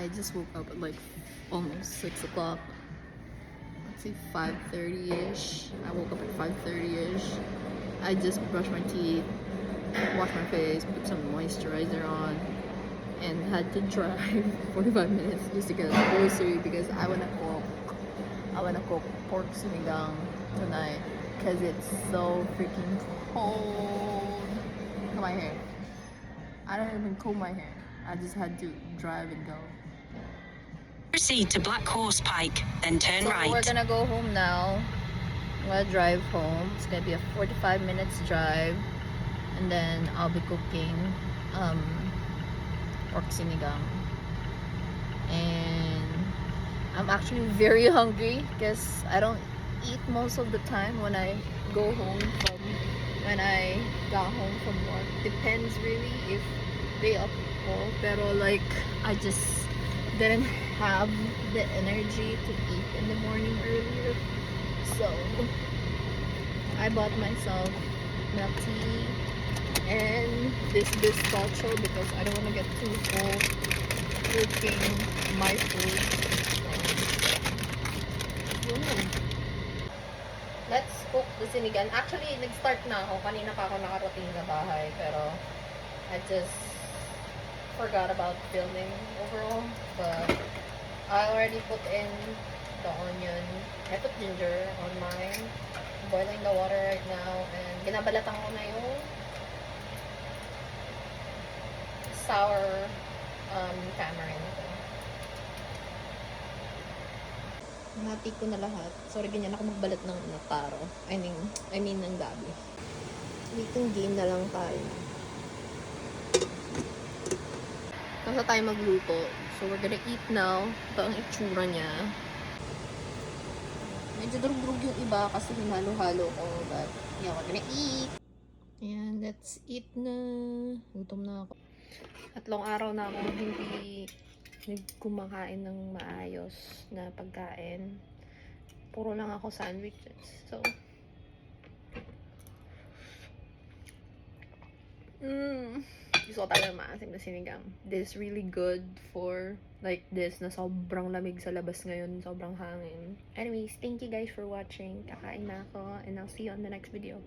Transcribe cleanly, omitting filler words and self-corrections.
I just woke up at like almost 6 o'clock. Let's see, 5:30-ish. I woke up at 5:30-ish. I just brushed my teeth, washed my face, put some moisturizer on, and had to drive 45 minutes just to get a grocery because I wanna cook pork sinigang tonight because it's so freaking cold. Look at my hair. I don't even comb my hair. I just had to drive and go. Proceed to Black Horse Pike, then turn right. We're gonna go home now. I'm gonna drive home. It's gonna be a 45 minutes drive, and then I'll be cooking pork sinigang. And I'm actually very hungry because I don't eat most of the time when I go home from when I got home from work. Depends really if they up ko, pero like I just didn't have the energy to eat in the morning earlier, so I bought myself milk tea and this bizcocho because I don't want to get too full cooking my food. Let's cook the sinigang. Actually, nag-start na ako. Kanina pa ako nakarating sa bahay, pero I just forgot about filming overall. But I already put in the onion. I put ginger on mine. I'm boiling the water right now. And binabalatan ko na yung sour tamarind ko. Nati ko na lahat. Sorry, ganyan ako magbalat ng taro. I mean ng gabi. Waiting game na lang tayo. Tapos tayo magluto. So, we're gonna eat now. Ito ang itsura niya. Medyo durug-durug yung iba kasi hinalo-halo ko. But, yeah, we're gonna eat. Ayan, let's eat na. Gutom na ako. 3 araw na ako hindi kumakain ng maayos na pagkain. Puro lang ako sandwiches. So, gusto ko talaga maasim na sinigang. This is really good for like this na sobrang lamig sa labas ngayon. Sobrang hangin. Anyways, thank you guys for watching. Kakain na ako and I'll see you on the next video.